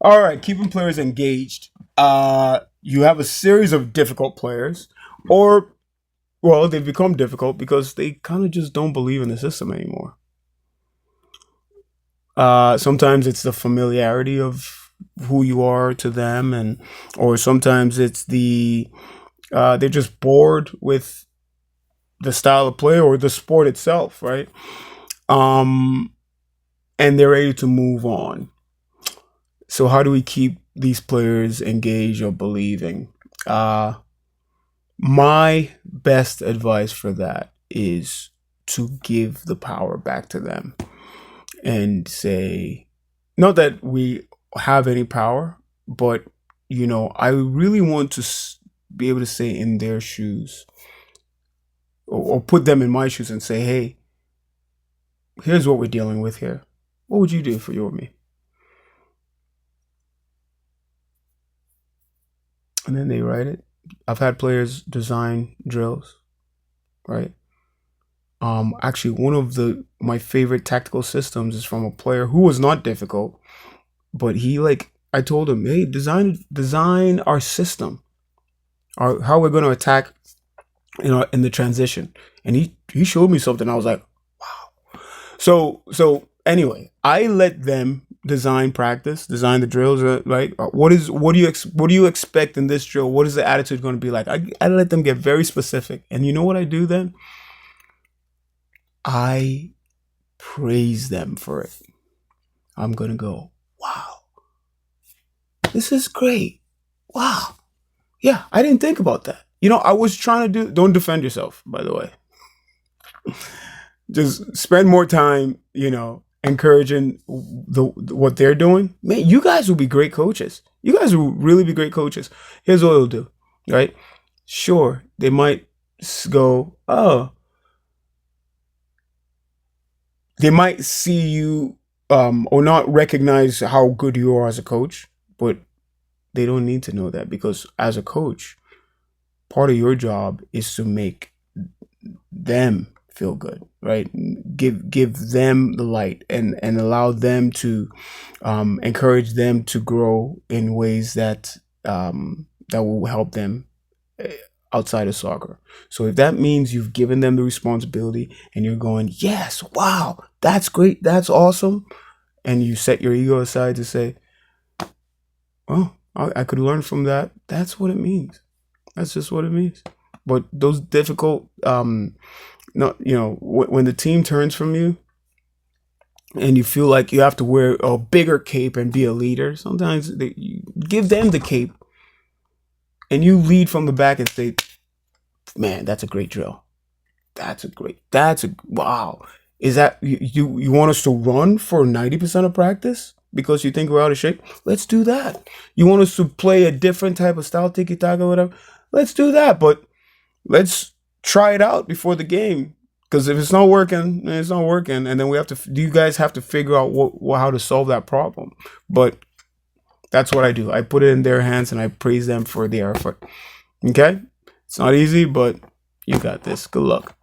All right, keeping players engaged. You have a series of difficult players, or well, they've become difficult because they kind of just don't believe in the system anymore. Sometimes it's the familiarity of who you are to them, and or sometimes it's they're just bored with the style of play or the sport itself, right? Um, and they're ready to move on. So how do we keep these players engaged or believing? Uh, my best advice for that is to give the power back to them and say, not that we have any power, but I really want to be able to say in their shoes, or put them in my shoes and say, hey, here's what we're dealing with here. What would you do for you or me? And then they write it. I've had players design drills, right? Actually, one of the my favorite tactical systems is from a player who was not difficult, but he like I told him, hey, design our system, our how we're going to attack, in the transition, and he showed me something. I was like, wow. So anyway, I let them design the drills, right? What do you expect in this drill? What is the attitude going to be like? I let them get very specific, and you know what I do then? I praise them for it. I'm gonna go, wow, this is great. Wow. Yeah, I didn't think about that. I was trying to don't defend yourself, by the way. Just spend more time, encouraging what they're doing. Man, you guys will be great coaches. You guys will really be great coaches. Here's what it'll do, right? Sure, they might go, oh, they might see you or not recognize how good you are as a coach, but they don't need to know that, because as a coach, part of your job is to make them feel good, right? Give them the light, and allow them to encourage them to grow in ways that will help them outside of soccer. So if that means you've given them the responsibility and you're going, yes, wow, that's great, that's awesome, and you set your ego aside to say, well, I could learn from that. That's what it means. That's just what it means. But those difficult, not when the team turns from you, and you feel like you have to wear a bigger cape and be a leader, sometimes you give them the cape, and you lead from the back and say, man, that's a great drill. Wow. Is that you want us to run for 90% of practice because you think we're out of shape? Let's do that. You want us to play a different type of style, tiki taka, whatever? Let's do that. But let's try it out before the game. Because if it's not working, it's not working, and then you guys have to figure out how to solve that problem. But that's what I do. I put it in their hands and I praise them for their effort. Okay? It's not easy, but you got this. Good luck.